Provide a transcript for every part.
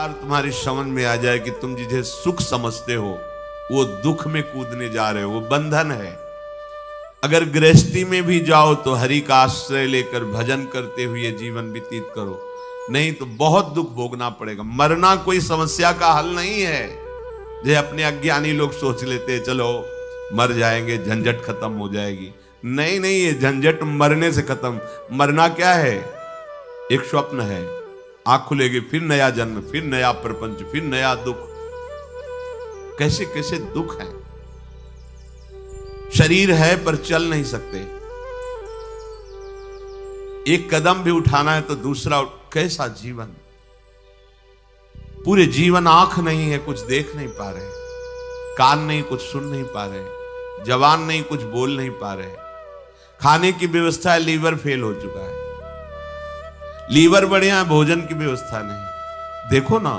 बार तुम्हारी समझ में आ जाए कि तुम जिसे सुख समझते हो वो दुख में कूदने जा रहे हो, वो बंधन है। अगर गृहस्थी में भी जाओ तो हरि का आश्रय लेकर भजन करते हुए जीवन व्यतीत करो, नहीं तो बहुत दुख भोगना पड़ेगा। मरना कोई समस्या का हल नहीं है। जो अपने अज्ञानी लोग सोच लेते हैं चलो मर जाएंगे, झंझट खत्म हो जाएगी। नहीं नहीं, ये झंझट मरने से खत्म। मरना क्या है? एक स्वप्न है, आंख खुलेगी फिर नया जन्म, फिर नया प्रपंच, फिर नया दुख। कैसे कैसे दुख है। शरीर है पर चल नहीं सकते, एक कदम भी उठाना है तो दूसरा। कैसा जीवन, पूरे जीवन आंख नहीं है, कुछ देख नहीं पा रहे, कान नहीं, कुछ सुन नहीं पा रहे, जवान नहीं, कुछ बोल नहीं पा रहे। खाने की व्यवस्था है, लीवर फेल हो चुका है। लीवर बढ़िया है, भोजन की व्यवस्था नहीं। देखो ना,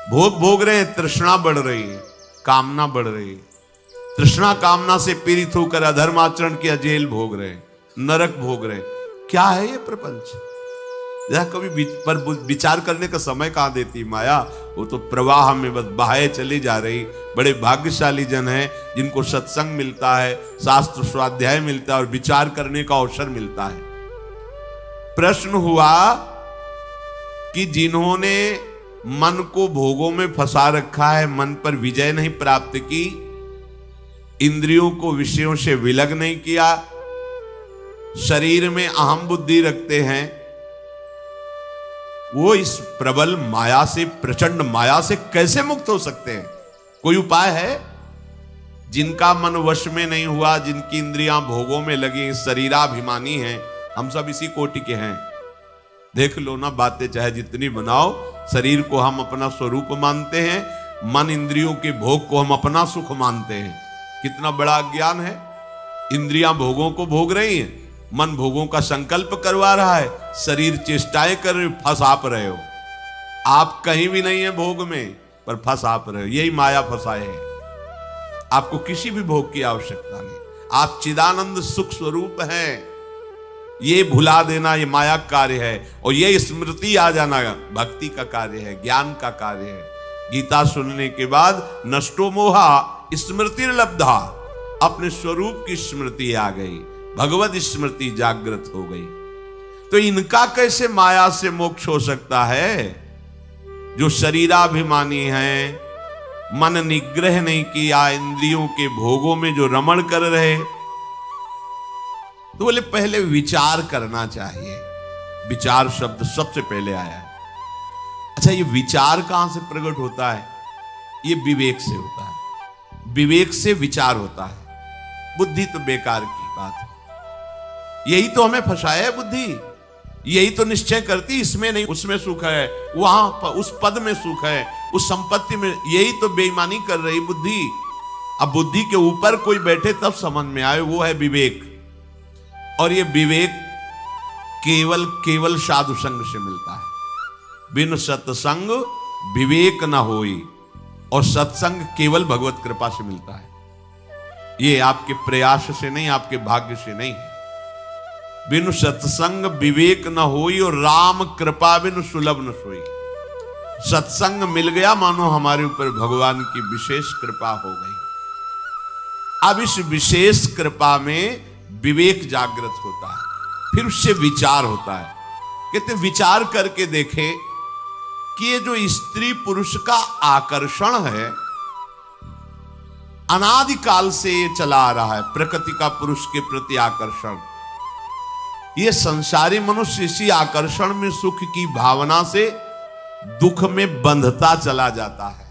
भोग रहे हैं, तृष्णा बढ़ रही है, कामना बढ़ रही है। तृष्णा कामना से पीड़ित होकर अधर्म आचरण किया, जेल भोग रहे, नरक भोग रहे। क्या है ये प्रपंच? यह कभी पर विचार करने का समय कहां देती माया? वो तो प्रवाह में बस बहाए चली जा रही। बड़े भाग्यशाली जन हैं जिनको सत्संग मिलता है, शास्त्र स्वाध्याय मिलता है और विचार करने का अवसर मिलता है। प्रश्न हुआ कि जिन्होंने मन को भोगों में फंसा रखा है, मन पर विजय नहीं प्राप्त की, इंद्रियों को विषयों से विलग नहीं किया, शरीर में अहम बुद्धि रखते हैं, वो इस प्रबल माया से, प्रचंड माया से कैसे मुक्त हो सकते हैं? कोई उपाय है? जिनका मन वश में नहीं हुआ, जिनकी इंद्रियां भोगों में लगी, शरीराभिमानी हैं, हम सब इसी कोटि के हैं। देख लो ना, बातें चाहे जितनी बनाओ, शरीर को हम अपना स्वरूप मानते हैं, मन इंद्रियों के भोग को हम अपना सुख मानते हैं। कितना बड़ा अज्ञान है। इंद्रियां भोगों को भोग रही हैं, मन भोगों का संकल्प करवा रहा है, शरीर चेष्टाएं कर रहे, फंस आप रहे हो। आप कहीं भी नहीं है भोग में, पर फंस आप रहे हो। यही माया फंसाए है। आपको किसी भी भोग की आवश्यकता नहीं, आप चिदानंद सुख स्वरूप हैं। ये भुला देना ये माया कार्य है, और ये स्मृति आ जाना भक्ति का कार्य है, ज्ञान का कार्य है। गीता सुनने के बाद नष्टो मोहा स्मृति लब्धा, अपने स्वरूप की स्मृति आ गई, भगवत स्मृति जागृत हो गई। तो इनका कैसे माया से मोक्ष हो सकता है? जो शरीराभिमानी हैं, मन निग्रह नहीं किया, इंद्रियों के भोगों में जो रमण कर रहे, तो बोले पहले विचार करना चाहिए। विचार शब्द सबसे पहले आया है। अच्छा, ये विचार कहां से प्रकट होता है? ये विवेक से होता है। विवेक से विचार होता है। बुद्धि तो बेकार की बात है। यही तो हमें फंसाया है बुद्धि। यही तो निश्चय करती इसमें नहीं, उसमें सुख है, वहां उस पद में सुख है, उस संपत्ति में। यही तो बेईमानी कर रही बुद्धि। अब बुद्धि के ऊपर कोई बैठे तब समझ में आए, वो है विवेक। और ये विवेक केवल साधु संग से मिलता है। बिन सत्संग विवेक न होई, और सत्संग केवल भगवत कृपा से मिलता है। ये आपके प्रयास से नहीं, आपके भाग्य से नहीं है। बिनु सत्संग विवेक न होई, और राम कृपा बिनु सुलभ न सोई। सत्संग मिल गया, मानो हमारे ऊपर भगवान की विशेष कृपा हो गई। अब इस विशेष कृपा में विवेक जागृत होता है, फिर उससे विचार होता है। कहते विचार करके देखें कि ये जो स्त्री पुरुष का आकर्षण है, अनादिकाल से ये चला आ रहा है। प्रकृति का पुरुष के प्रति आकर्षण, ये संसारी मनुष्य इसी आकर्षण में सुख की भावना से दुख में बंधता चला जाता है।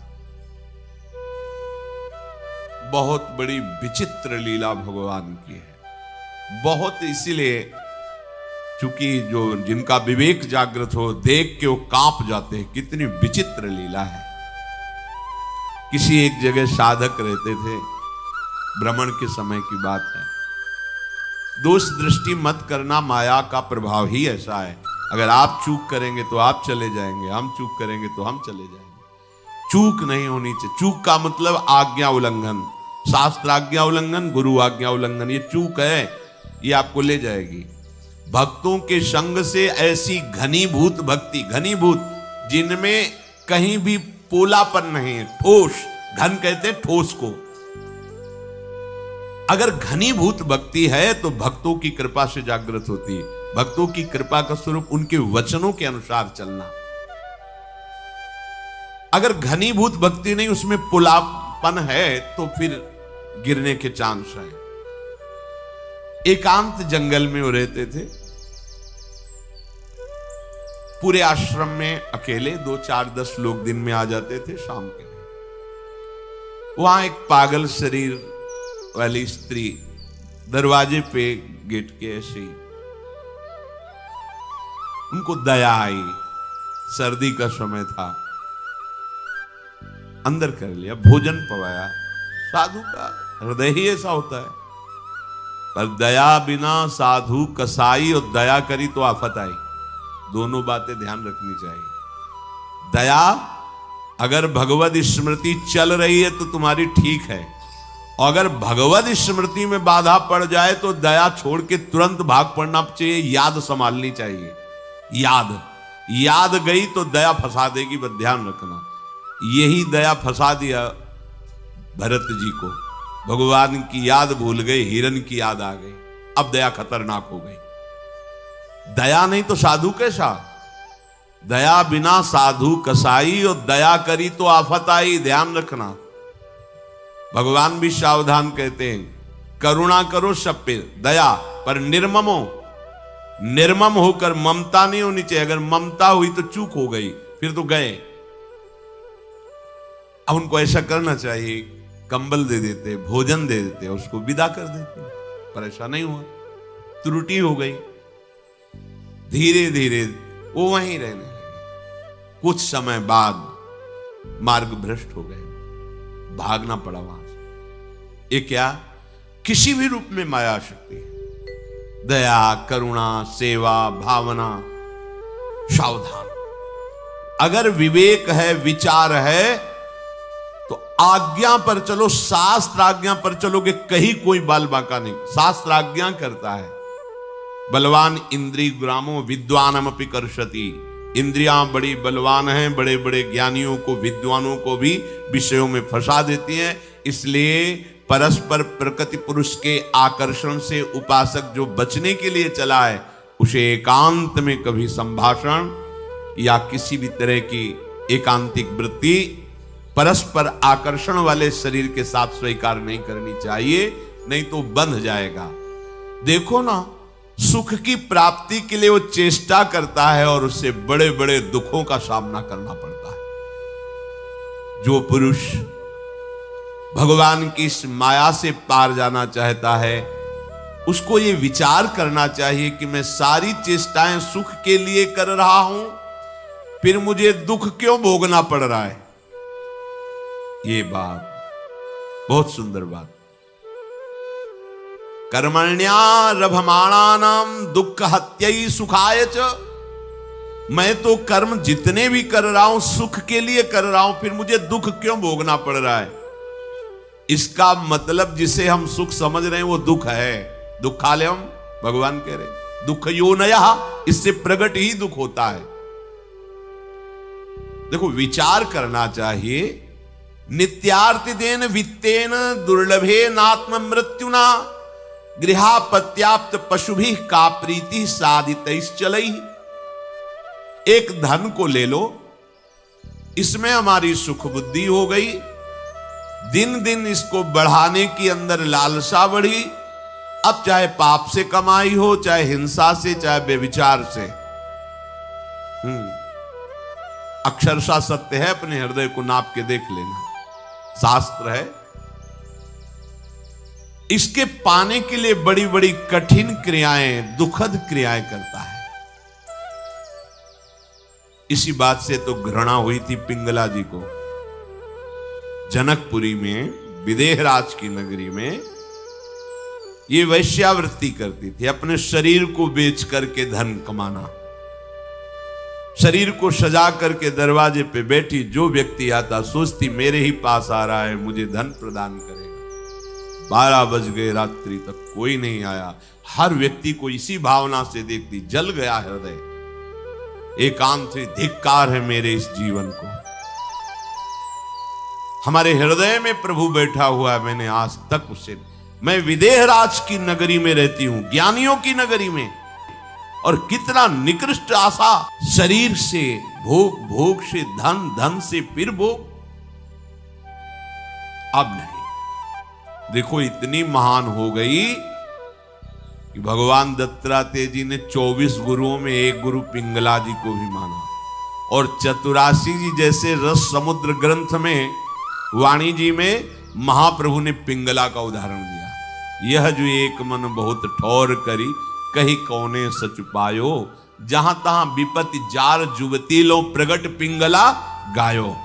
बहुत बड़ी विचित्र लीला भगवान की है। बहुत, इसीलिए चूंकि जो जिनका विवेक जागृत हो, देख के वो कांप जाते हैं। कितनी विचित्र लीला है। किसी एक जगह साधक रहते थे, भ्रमण के समय की बात है। दोष दृष्टि मत करना, माया का प्रभाव ही ऐसा है। अगर आप चूक करेंगे तो आप चले जाएंगे, हम चूक करेंगे तो हम चले जाएंगे। चूक नहीं होनी चाहिए। चूक का मतलब आज्ञा उल्लंघन, शास्त्र आज्ञा उल्लंघन, गुरु आज्ञा उल्लंघन। ये चूक है, ये आपको ले जाएगी। भक्तों के संग से ऐसी घनीभूत भक्ति, घनीभूत जिनमें कहीं भी पोलापन नहीं है, ठोस। घन कहते हैं ठोस को। अगर घनीभूत भक्ति है तो भक्तों की कृपा से जागृत होती है। भक्तों की कृपा का स्वरूप उनके वचनों के अनुसार चलना। अगर घनीभूत भक्ति नहीं, उसमें पुलापन है, तो फिर गिरने के चांस है। एकांत जंगल में वो रहते थे, पूरे आश्रम में अकेले 2, 4, 10 लोग दिन में आ जाते थे शाम के लिए। वहां एक पागल शरीर वाली स्त्री दरवाजे पे गेट के ऐसी, उनको दया आई। सर्दी का समय था, अंदर कर लिया, भोजन पवाया। साधु का हृदय ही ऐसा होता है। पर दया बिना साधु कसाई, और दया करी तो आफत आई। दोनों बातें ध्यान रखनी चाहिए। दया अगर भगवत स्मृति चल रही है तो तुम्हारी ठीक है, और अगर भगवत स्मृति में बाधा पड़ जाए तो दया छोड़ के तुरंत भाग पड़ना चाहिए। याद संभालनी चाहिए। याद गई तो दया फंसा देगी, बस ध्यान रखना। यही दया फंसा दिया भरत जी को। भगवान की याद भूल गए, हिरण की याद आ गई। अब दया खतरनाक हो गई। दया नहीं तो साधु कैसा? दया बिना साधु कसाई, और दया करी तो आफत आई। ध्यान रखना। भगवान भी सावधान कहते हैं, करुणा करो सब पे, दया पर निर्मम होकर ममता नहीं होनी चाहिए। अगर ममता हुई तो चूक हो गई, फिर तो गए। अब उनको ऐसा करना चाहिए, कंबल दे देते, भोजन दे देते, उसको विदा कर देते, पर ऐसा नहीं हुआ। त्रुटि हो गई। धीरे धीरे वो वहीं रहने लगे। कुछ समय बाद मार्ग भ्रष्ट हो गए, भागना पड़ा वहां से। ये क्या? किसी भी रूप में माया शक्ति है। दया, करुणा, सेवा, भावना, सावधान। अगर विवेक है, विचार है, तो आज्ञा पर चलो। शास्त्र आज्ञा पर चलोगे, कहीं कोई बाल बांका नहीं। शास्त्र आज्ञा करता है, बलवान इंद्रिय ग्रामो विद्वानमपि कर्षति। इंद्रियां बड़ी बलवान हैं, बड़े बड़े ज्ञानियों को, विद्वानों को भी विषयों में फंसा देती हैं। इसलिए परस्पर प्रकृति पुरुष के आकर्षण से उपासक जो बचने के लिए चला है, उसे एकांत में कभी संभाषण या किसी भी तरह की एकांतिक वृत्ति परस्पर आकर्षण वाले शरीर के साथ स्वीकार नहीं करनी चाहिए, नहीं तो बंध जाएगा। देखो ना, सुख की प्राप्ति के लिए वो चेष्टा करता है और उससे बड़े बड़े दुखों का सामना करना पड़ता है। जो पुरुष भगवान की इस माया से पार जाना चाहता है, उसको ये विचार करना चाहिए कि मैं सारी चेष्टाएं सुख के लिए कर रहा हूं, फिर मुझे दुख क्यों भोगना पड़ रहा है। ये बात बहुत सुंदर बात। कर्मण्यारभमाणानाम दुख हत्यै सुखाय च। मैं तो कर्म जितने भी कर रहा हूं सुख के लिए कर रहा हूं, फिर मुझे दुख क्यों भोगना पड़ रहा है। इसका मतलब जिसे हम सुख समझ रहे हैं वो दुख है। दुखालयम, भगवान कह रहे दुख योनयः, इससे प्रकट ही दुख होता है। देखो, विचार करना चाहिए। नित्यार्तिदेन वित्तेन दुर्लभे नात्म मृत्युना गृहापत्याप्त पशुभिः का प्रीति साधितैश्चलैः। एक धन को ले लो, इसमें हमारी सुख बुद्धि हो गई, दिन दिन इसको बढ़ाने की अंदर लालसा बढ़ी। अब चाहे पाप से कमाई हो, चाहे हिंसा से, चाहे बेविचार से। अक्षरशः सत्य है, अपने हृदय को नाप के देख लेना, शास्त्र है। इसके पाने के लिए बड़ी बड़ी कठिन क्रियाएं, दुखद क्रियाएं करता है। इसी बात से तो घृणा हुई थी पिंगला जी को। जनकपुरी में, विदेहराज की नगरी में ये वैश्यावृत्ति करती थी। अपने शरीर को बेच करके धन कमाना। शरीर को सजा करके दरवाजे पे बैठी, जो व्यक्ति आता सोचती मेरे ही पास आ रहा है, मुझे धन प्रदान करेगा। 12 बज गए रात्रि तक कोई नहीं आया। हर व्यक्ति को इसी भावना से देखती, जल गया हृदय। एकांत से धिक्कार है मेरे इस जीवन को। हमारे हृदय में प्रभु बैठा हुआ है, मैंने आज तक उसे, मैं विदेहराज की नगरी में रहती हूं, ज्ञानियों की नगरी में, और कितना निकृष्ट आशा, शरीर से भोग, भोग से धन, धन से फिर भोग। अब नहीं, देखो इतनी महान हो गई कि भगवान दत्तात्रेय जी ने 24 गुरुओं में एक गुरु पिंगला जी को भी माना, और चतुरासी जी जैसे रस समुद्र ग्रंथ में, वाणी जी में महाप्रभु ने पिंगला का उदाहरण दिया। यह जो एक मन बहुत ठौर करी, कहीं कौने सच पायो, जहां तहां विपत्ति जार जुवती लो, प्रगट पिंगला गायो।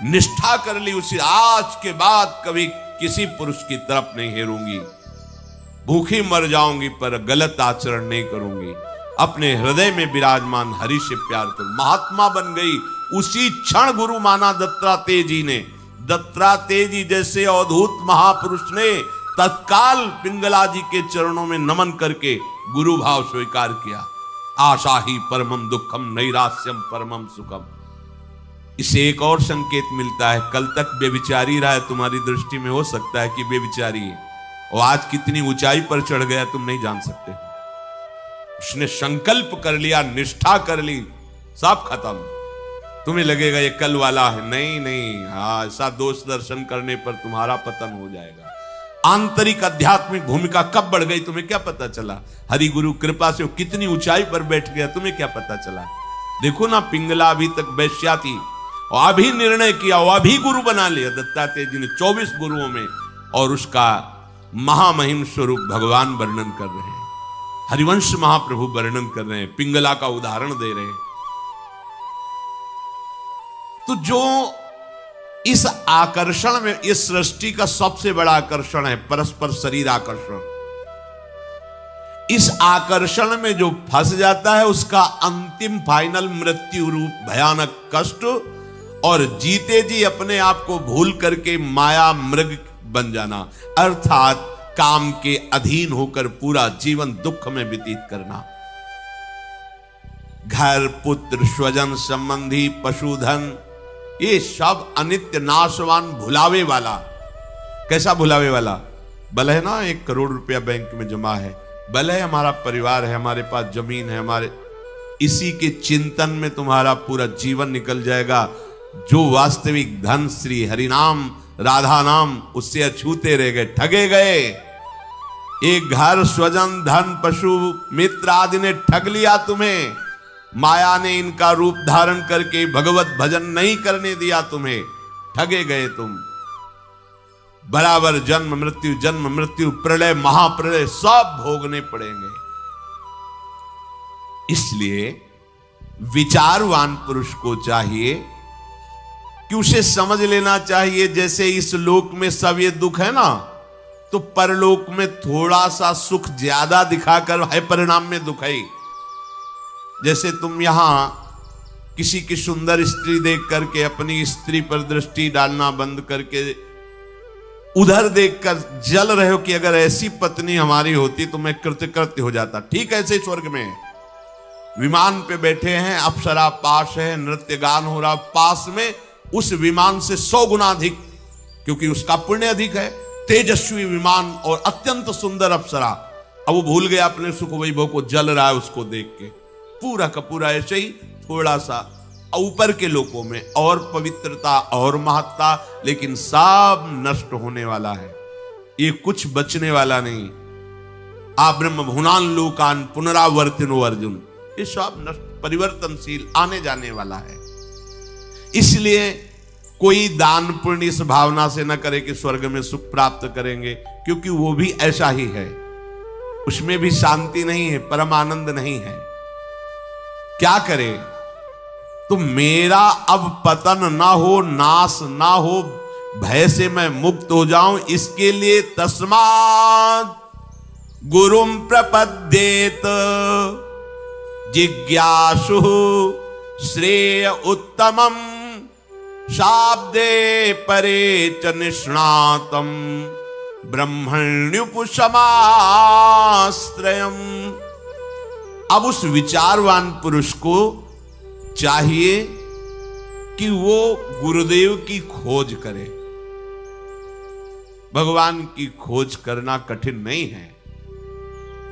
निष्ठा कर ली उसी, आज के बाद कभी किसी पुरुष की तरफ नहीं हेरूंगी, भूखी मर जाऊंगी पर गलत आचरण नहीं करूंगी, अपने हृदय में विराजमान हरि से प्यार करूं। महात्मा बन गई, उसी क्षण गुरु माना दत्तात्रेय जी ने। दत्तात्रेय जी जैसे अवधूत महापुरुष ने तत्काल पिंगला जी के चरणों में नमन करके गुरु भाव स्वीकार किया। आशा ही परमम दुखम, नैरास्यम परमम सुखम। इसे एक और संकेत मिलता है, कल तक बेविचारी रहा है तुम्हारी दृष्टि में, हो सकता है कि बेविचारी है, और आज कितनी ऊंचाई पर चढ़ गया तुम नहीं जान सकते। उसने संकल्प कर लिया, निष्ठा कर ली, सब खत्म। तुम्हें लगेगा ये कल वाला है, नहीं नहीं, हाँ, ऐसा दोष दर्शन करने पर तुम्हारा पतन हो जाएगा। आंतरिक आध्यात्मिक भूमिका कब बढ़ गई तुम्हें क्या पता चला? हरि गुरु कृपा से कितनी ऊंचाई पर बैठ गया तुम्हें क्या पता चला? देखो ना, पिंगला अभी तक वैश्या थी और अभी निर्णय किया, और अभी गुरु बना लिया दत्तात्रेय जी ने 24 गुरुओं में, और उसका महामहिम स्वरूप भगवान वर्णन कर रहे हैं, हरिवंश महाप्रभु वर्णन कर रहे हैं, पिंगला का उदाहरण दे रहे हैं। तो जो इस आकर्षण में, इस सृष्टि का सबसे बड़ा आकर्षण है परस्पर शरीर आकर्षण, इस आकर्षण में जो फंस जाता है उसका अंतिम फाइनल मृत्यु रूप भयानक कष्ट, और जीते जी अपने आप को भूल करके माया मृग बन जाना, अर्थात काम के अधीन होकर पूरा जीवन दुख में व्यतीत करना। घर, पुत्र, स्वजन, संबंधी, पशुधन, ये सब अनित्य, नाशवान, भुलावे वाला। कैसा भुलावे वाला? भले है ना 1 करोड़ रुपया बैंक में जमा है, भले है हमारा परिवार है, हमारे पास जमीन है, हमारे, इसी के चिंतन में तुम्हारा पूरा जीवन निकल जाएगा। जो वास्तविक धन श्री हरिनाम, राधा नाम, उससे अछूते रह गए, ठगे गए। एक घर, स्वजन, धन, पशु, मित्र आदि ने ठग लिया तुम्हें। माया ने इनका रूप धारण करके भगवत भजन नहीं करने दिया तुम्हें, ठगे गए तुम। बराबर जन्म मृत्यु, प्रलय, महाप्रलय सब भोगने पड़ेंगे। इसलिए विचारवान पुरुष को चाहिए कि उसे समझ लेना चाहिए, जैसे इस लोक में सब ये दुख है ना, तो परलोक में थोड़ा सा सुख ज्यादा दिखाकर है परिणाम में दुख है। जैसे तुम यहां किसी की सुंदर स्त्री देख करके अपनी स्त्री पर दृष्टि डालना बंद करके उधर देखकर जल रहे हो कि अगर ऐसी पत्नी हमारी होती तो मैं कृतकृत्य हो जाता। ठीक ऐसे स्वर्ग में विमान पे बैठे हैं, अप्सरा पास है, नृत्य गान हो रहा, पास में उस विमान से 100 गुना अधिक, क्योंकि उसका पुण्य अधिक है, तेजस्वी विमान और अत्यंत सुंदर अप्सरा। अब वो भूल गया अपने सुख वैभव को, जल रहा है उसको देख के। पूरा का पूरा ऐसे ही थोड़ा सा ऊपर के लोकों में और पवित्रता और महत्ता, लेकिन सब नष्ट होने वाला है, ये कुछ बचने वाला नहीं। आ ब्रह्म भुनान लोकान पुनरावर्तिनो अर्जुन, ये सब नष्ट, परिवर्तनशील, आने जाने वाला है। इसलिए कोई दान पुण्य इस भावना से न करे कि स्वर्ग में सुख प्राप्त करेंगे, क्योंकि वो भी ऐसा ही है, उसमें भी शांति नहीं है, परम आनंद नहीं है। क्या करे? तो मेरा अब पतन ना हो, नाश ना हो, भय से मैं मुक्त हो जाऊं, इसके लिए तस्मात् गुरुम प्रपद्येत जिज्ञासु श्रेय उत्तमम शाब्दे परे च निष्णातम ब्रह्मण्युपशमाश्रयम्। अब उस विचारवान पुरुष को चाहिए कि वो गुरुदेव की खोज करे। भगवान की खोज करना कठिन नहीं है,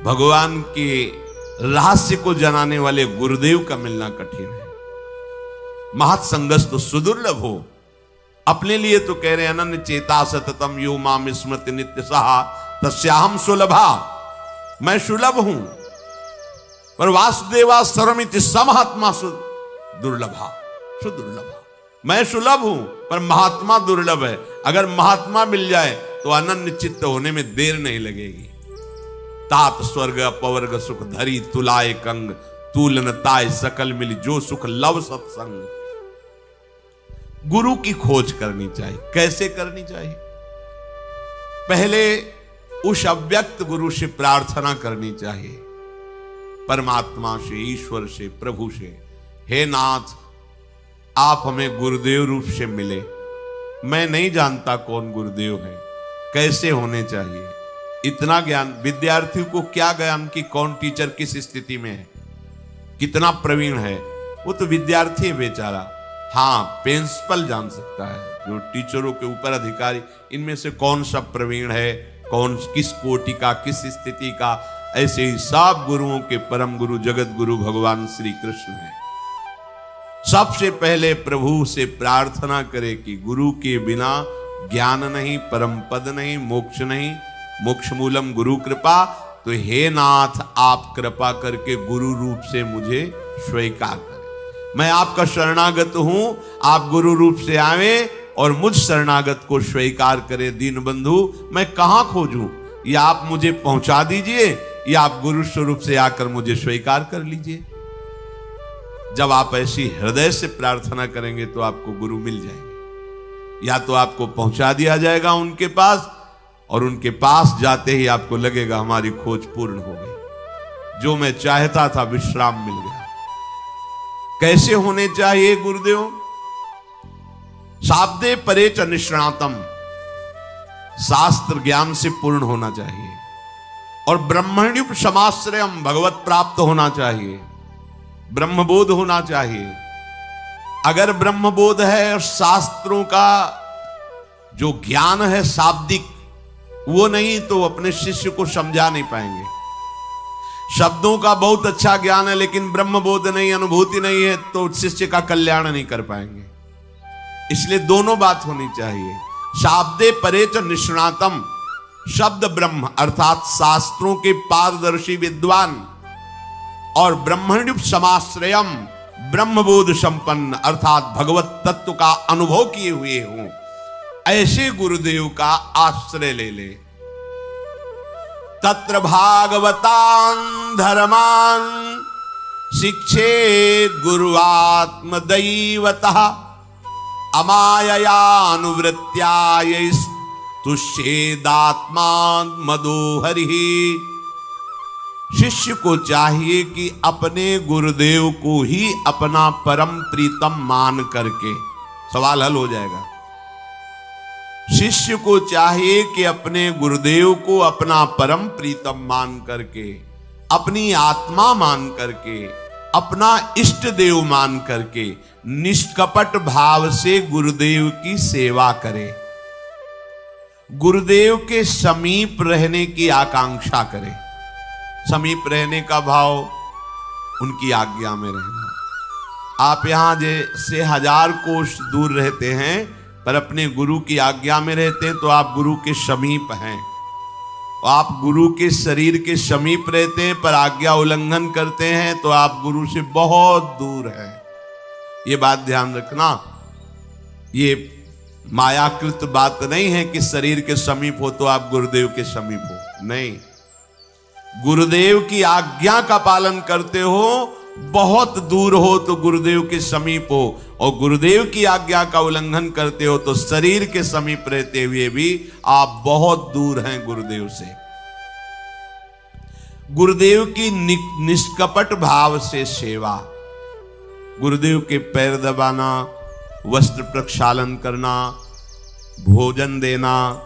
भगवान के रहस्य को जनाने वाले गुरुदेव का मिलना कठिन है। महत्संगस्तु सुदुर्लभ हो, अपने लिए तो कह रहे अनन्य चेता सततम यो माम स्मृति नित्य सहा तस्याहम सुलभा, मैं सुलभ हूं, पर वासुदेवा सर्वमिति समहात्मा दुर्लभा सुदुर्लभा। मैं सुलभ हूं पर महात्मा दुर्लभ है। अगर महात्मा मिल जाए तो अनन्य चित्त होने में देर नहीं लगेगी। तात स्वर्ग अपवर्ग सुख धरी तुलाए कंग, तूलन ताय सकल मिली जो सुख लव सत्संग। गुरु की खोज करनी चाहिए। कैसे करनी चाहिए? पहले उस अव्यक्त गुरु से प्रार्थना करनी चाहिए, परमात्मा से, ईश्वर से, प्रभु से, हे नाथ आप हमें गुरुदेव रूप से मिले। मैं नहीं जानता कौन गुरुदेव है, कैसे होने चाहिए। इतना ज्ञान विद्यार्थी को क्या ज्ञान कि कौन टीचर किस स्थिति में है, कितना प्रवीण है, वो तो विद्यार्थी है बेचारा। हाँ, प्रिंसिपल जान सकता है, जो टीचरों के ऊपर अधिकारी, इनमें से कौन सा प्रवीण है, कौन किस कोटि का, किस स्थिति का। ऐसे ही सब गुरुओं के परम गुरु जगत गुरु भगवान श्री कृष्ण है। सबसे पहले प्रभु से प्रार्थना करे कि गुरु के बिना ज्ञान नहीं, परम पद नहीं, मोक्ष नहीं, मोक्ष मूलम गुरु कृपा। तो हे नाथ आप कृपा करके गुरु रूप से मुझे स्वीकार करें। मैं आपका शरणागत हूं, आप गुरु रूप से आवे और मुझ शरणागत को स्वीकार करें। दीन बंधु मैं कहां खोजूं, या आप मुझे पहुंचा दीजिए या आप गुरु स्वरूप से आकर मुझे स्वीकार कर लीजिए। जब आप ऐसी हृदय से प्रार्थना करेंगे तो आपको गुरु मिल जाएंगे, या तो आपको पहुंचा दिया जाएगा उनके पास, और उनके पास जाते ही आपको लगेगा हमारी खोज पूर्ण हो गई, जो मैं चाहता था विश्राम मिल गया। कैसे होने चाहिए गुरुदेव? शाब्दे परे च निष्णातम, शास्त्र ज्ञान से पूर्ण होना चाहिए, और ब्रह्मण्युप समाश्रयम, भगवत प्राप्त होना चाहिए, ब्रह्मबोध होना चाहिए। अगर ब्रह्मबोध है और शास्त्रों का जो ज्ञान है शाब्दिक वो नहीं, तो अपने शिष्य को समझा नहीं पाएंगे। शब्दों का बहुत अच्छा ज्ञान है लेकिन ब्रह्मबोध नहीं, अनुभूति नहीं है, तो शिष्य का कल्याण नहीं कर पाएंगे। इसलिए दोनों बात होनी चाहिए। शाब्दे परे च निष्णातम, शब्द ब्रह्म अर्थात शास्त्रों के पारदर्शी विद्वान, और ब्रह्मण्युप समाश्रयम, ब्रह्मबोध संपन्न अर्थात भगवत तत्व का अनुभव किए हुए हों, ऐसे गुरुदेव का आश्रय ले ले। तत्र भागवतान धर्मान शिक्षेत गुरुआत्म दैवतः, अमाययानुवृत्त्या तुष्येदात्मान मदोहरि। शिष्य को चाहिए कि अपने गुरुदेव को ही अपना परम प्रीतम मान करके, सवाल हल हो जाएगा। शिष्य को चाहिए कि अपने गुरुदेव को अपना परम प्रीतम मान करके, अपनी आत्मा मान करके, अपना इष्ट देव मान करके निष्कपट भाव से गुरुदेव की सेवा करे, गुरुदेव के समीप रहने की आकांक्षा करे। समीप रहने का भाव उनकी आज्ञा में रहना। आप यहां जैसे 1000 कोस दूर रहते हैं पर अपने गुरु की आज्ञा में रहते हैं, तो आप गुरु के समीप हैं। आप गुरु के शरीर के समीप रहते हैं पर आज्ञा उल्लंघन करते हैं, तो आप गुरु से बहुत दूर हैं। ये बात ध्यान रखना। ये मायाकृत बात नहीं है कि शरीर के समीप हो तो आप गुरुदेव के समीप हो, नहीं। गुरुदेव की आज्ञा का पालन करते हो, बहुत दूर हो तो गुरुदेव के समीप हो, और गुरुदेव की आज्ञा का उल्लंघन करते हो तो शरीर के समीप रहते हुए भी आप बहुत दूर हैं गुरुदेव से। गुरुदेव की निष्कपट भाव से सेवा, गुरुदेव के पैर दबाना, वस्त्र प्रक्षालन करना, भोजन देना,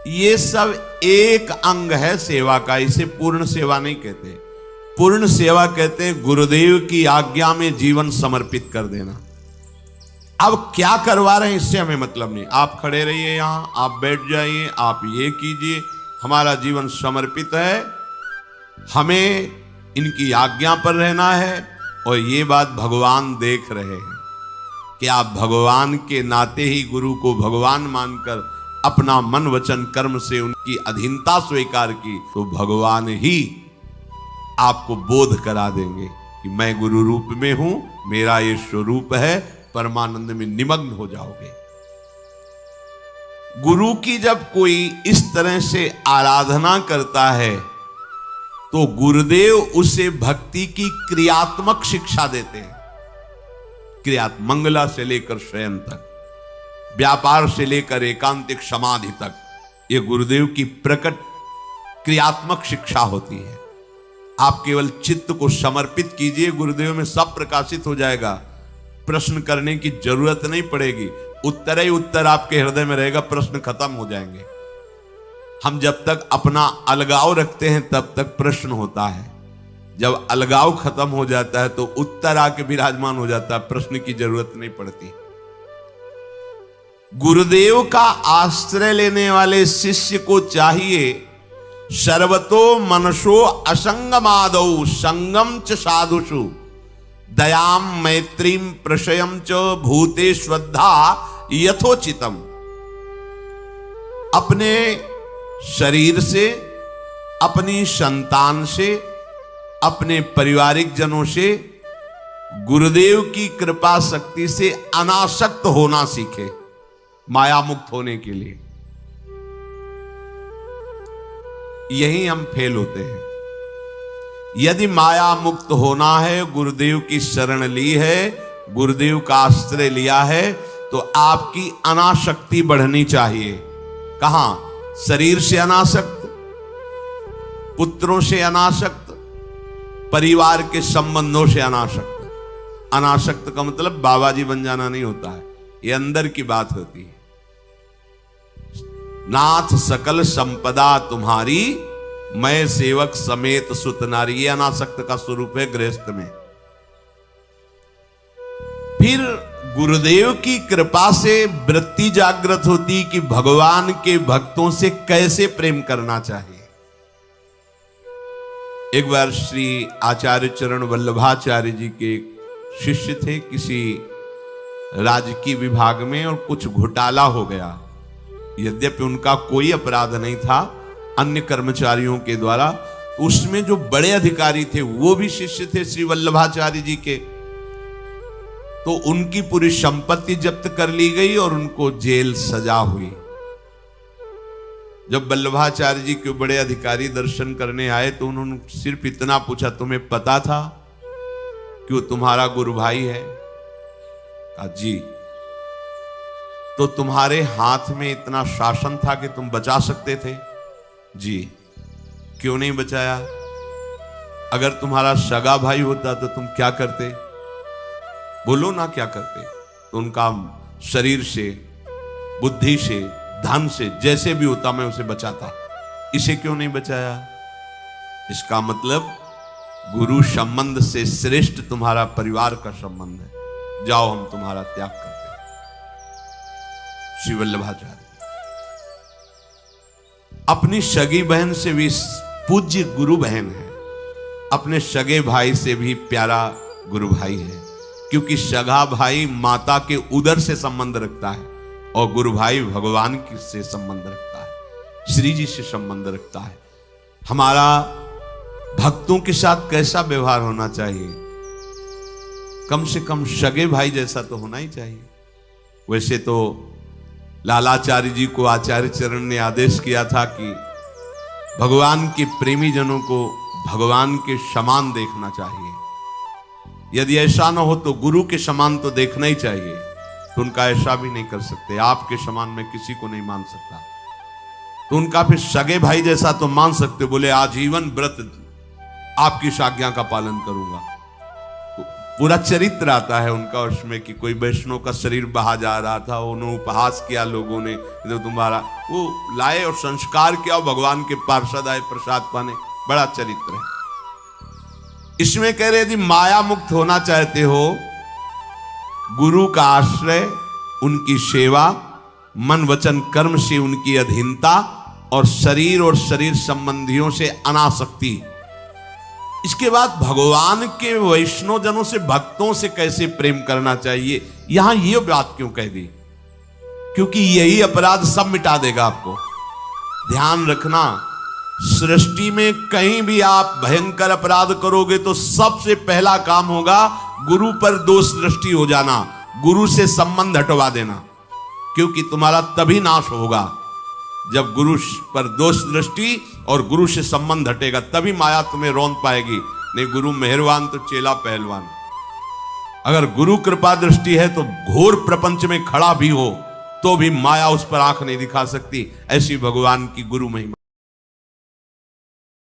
ये सब एक अंग है सेवा का। इसे पूर्ण सेवा नहीं कहते। पूर्ण सेवा कहते हैं गुरुदेव की आज्ञा में जीवन समर्पित कर देना। अब क्या करवा रहे हैं इससे हमें मतलब नहीं। आप खड़े रहिए यहां, आप बैठ जाइए, आप ये कीजिए, हमारा जीवन समर्पित है, हमें इनकी आज्ञा पर रहना है। और ये बात भगवान देख रहे हैं कि आप भगवान के नाते ही गुरु को भगवान मानकर अपना मन वचन कर्म से उनकी अधीनता स्वीकार की, तो भगवान ही आपको बोध करा देंगे कि मैं गुरु रूप में हूं, मेरा ये स्वरूप है, परमानंद में निमग्न हो जाओगे। गुरु की जब कोई इस तरह से आराधना करता है तो गुरुदेव उसे भक्ति की क्रियात्मक शिक्षा देते हैं। क्रियात्मक, मंगला से लेकर शयन तक, व्यापार से लेकर एकांतिक समाधि तक, यह गुरुदेव की प्रकट क्रियात्मक शिक्षा होती है। आप केवल चित्त को समर्पित कीजिए, गुरुदेव में सब प्रकाशित हो जाएगा, प्रश्न करने की जरूरत नहीं पड़ेगी, उत्तर ही उत्तर आपके हृदय में रहेगा, प्रश्न खत्म हो जाएंगे। हम जब तक अपना अलगाव रखते हैं तब तक प्रश्न होता है, जब अलगाव खत्म हो जाता है तो उत्तर आके विराजमान हो जाता है, प्रश्न की जरूरत नहीं पड़ती। गुरुदेव का आश्रय लेने वाले शिष्य को चाहिए सर्वतो मनसो असंगमादौ संगम च साधुषु दयाम मैत्रीम प्रशयम च भूते श्रद्धा यथोचितम। अपने शरीर से, अपनी संतान से, अपने पारिवारिक जनों से गुरुदेव की कृपा शक्ति से अनासक्त होना सीखे, माया मुक्त होने के लिए। यही हम फेल होते हैं। यदि माया मुक्त होना है, गुरुदेव की शरण ली है, गुरुदेव का आश्रय लिया है, तो आपकी अनासक्ति बढ़नी चाहिए। कहां? शरीर से अनासक्त, पुत्रों से अनासक्त, परिवार के संबंधों से अनासक्त। अनासक्त का मतलब बाबा जी बन जाना नहीं होता है, ये अंदर की बात होती है। नाथ सकल संपदा तुम्हारी, मैं सेवक समेत सुत नारी, ये अनासक्त का स्वरूप है गृहस्थ में। फिर गुरुदेव की कृपा से वृत्ति जागृत होती कि भगवान के भक्तों से कैसे प्रेम करना चाहिए। एक बार श्री आचार्य चरण वल्लभाचार्य जी के शिष्य थे, किसी राजकीय विभाग में, और कुछ घोटाला हो गया। यद्यपि उनका कोई अपराध नहीं था, अन्य कर्मचारियों के द्वारा, उसमें जो बड़े अधिकारी थे वो भी शिष्य थे श्री वल्लभाचार्य जी के, तो उनकी पूरी संपत्ति जब्त कर ली गई और उनको जेल सजा हुई। जब वल्लभाचार्य जी के बड़े अधिकारी दर्शन करने आए तो उन्होंने सिर्फ इतना पूछा, तुम्हें पता था कि वो तुम्हारा गुरु भाई है? कहा जी। तो तुम्हारे हाथ में इतना शासन था कि तुम बचा सकते थे? जी। क्यों नहीं बचाया? अगर तुम्हारा सगा भाई होता तो तुम क्या करते? बोलो ना क्या करते। तो उनका शरीर से, बुद्धि से, धन से, जैसे भी होता मैं उसे बचाता, इसे क्यों नहीं बचाया? इसका मतलब गुरु संबंध से श्रेष्ठ तुम्हारा परिवार का संबंध है, जाओ हम तुम्हारा त्याग करते हैं। श्री वल्लभाचार्य अपनी सगी बहन से भी पूज्य गुरु बहन है, अपने सगे भाई से भी प्यारा गुरु भाई है, क्योंकि सगा भाई माता के उदर से संबंध रखता है और गुरु भाई भगवान से संबंध रखता है, श्री जी से संबंध रखता है। हमारा भक्तों के साथ कैसा व्यवहार होना चाहिए? कम से कम सगे भाई जैसा तो होना ही चाहिए। वैसे तो लालाचार्य जी को आचार्य चरण ने आदेश किया था कि भगवान के प्रेमी जनों को भगवान के समान देखना चाहिए। यदि ऐसा न हो तो गुरु के समान तो देखना ही चाहिए। तो उनका ऐसा भी नहीं कर सकते, आपके समान मैं किसी को नहीं मान सकता। तो उनका फिर सगे भाई जैसा तो मान सकते, बोले आजीवन व्रत आपकी आज्ञा का पालन करूंगा। तो पूरा चरित्र आता है उनका उसमें कि कोई वैष्णव का शरीर बहा जा रहा था, उन्होंने उपहास किया लोगों ने, तो तुम्हारा वो लाए और संस्कार किया, भगवान के पार्षद आए प्रसाद पाने। बड़ा चरित्र है। इसमें कह रहे यदि माया मुक्त होना चाहते हो गुरु का आश्रय, उनकी सेवा, मन वचन कर्म से उनकी अधीनता और शरीर संबंधियों से अनासक्ति। इसके बाद भगवान के वैष्णव जनों से, भक्तों से कैसे प्रेम करना चाहिए, यहां ये बात क्यों कह दी? क्योंकि यही अपराध सब मिटा देगा आपको। ध्यान रखना, सृष्टि में कहीं भी आप भयंकर अपराध करोगे तो सबसे पहला काम होगा गुरु पर दोष दृष्टि हो जाना, गुरु से संबंध हटवा देना। क्योंकि तुम्हारा तभी नाश होगा जब गुरु पर दोष दृष्टि और गुरु से संबंध हटेगा, तभी माया तुम्हें रौंद पाएगी। नहीं, गुरु मेहरबान तो चेला पहलवान। अगर गुरु कृपा दृष्टि है तो घोर प्रपंच में खड़ा भी हो तो भी माया उस पर आंख नहीं दिखा सकती। ऐसी भगवान की गुरु महिमा।